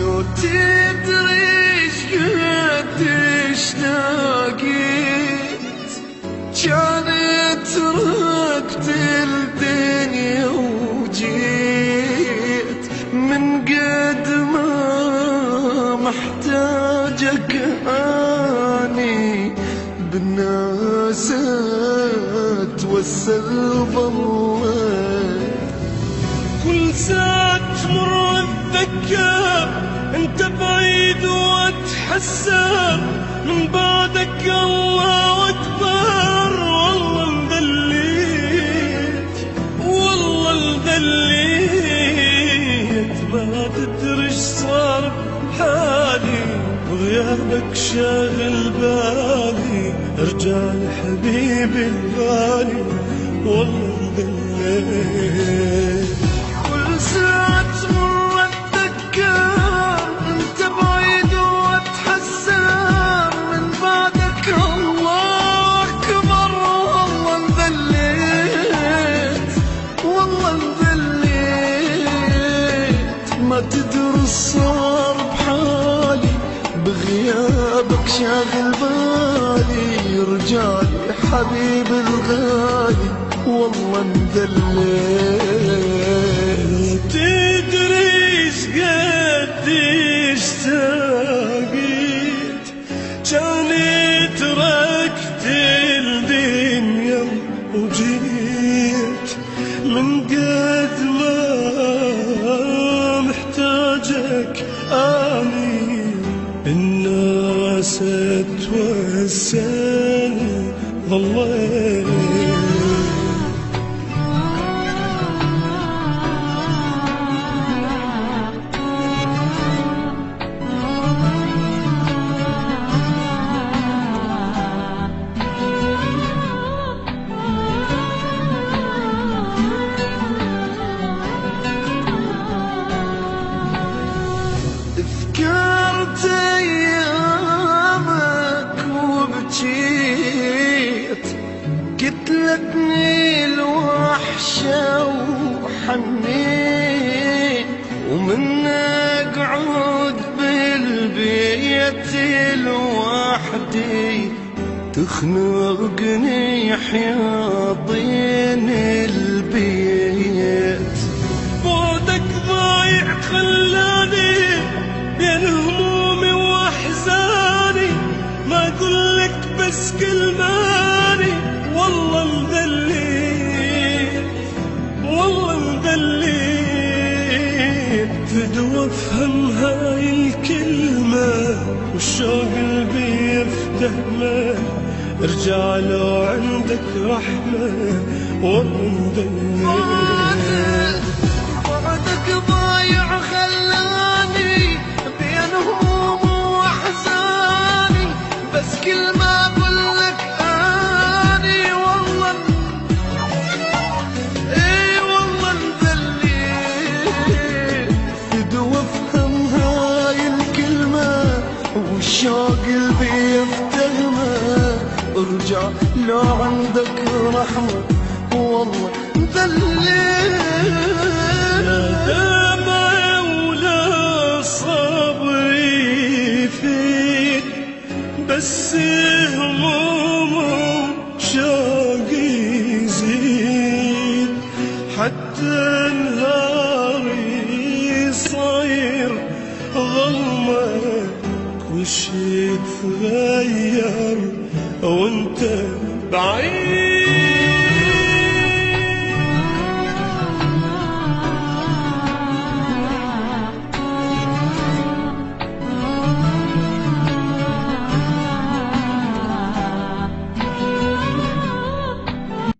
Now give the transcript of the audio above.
لو تدري قديش لاقيت كانت تركت الدنيا وجيت من قد ما محتاجك اني بالناس اتوسل ضليت كل ساعة تمر اتذكر انت بعيد واتحسر من بعدك الله اكبر. والله انذليت والله انذليت ما تدري ايش صار بحالي وغيابك شاغل بالي. ارجع لحبيبي الغالي والله انذليت. كل ساعة تمر اتذكر انت بعيد واتحسر من بعدك الله اكبر. والله انذليت والله انذليت ما تدري صار بحالي بغيابك شاغل بالي. رجالي حبيبي الغالي والله انذليت. تدري ايش قديش ساقيت جاني تركت الدنيا وجيت من قد ما محتاجك اني الناس اتوسل ضليت. ذكرت ايامك وبجيت قتلتني الوحشة وحنيت ومن اقعد بالبيت لوحدي تخنقني حياضين البيت. بعدك ضايع خلاني بين همومي واحزاني ما اقولك بس كلماني والله انذليت والله انذليت. فدوى افهم هاي الكلمة والشوق قلبي يفتهمه. ارجع لو عندك رحمة والله انذليت. بعدك ضايع خلاني بين هموم واحزاني بس كل ما اقولك اني والله اي والله انذليت. بدو افهم هاي الكلمة والشوق قلبي يفتهمه. ارجع لو عندك رحمة والله انذليت. يا مولا صبري فيك بس هموم شوقي يزيد حتى نهاري صاير ظلمة. كل شي تغير وانت بعيد.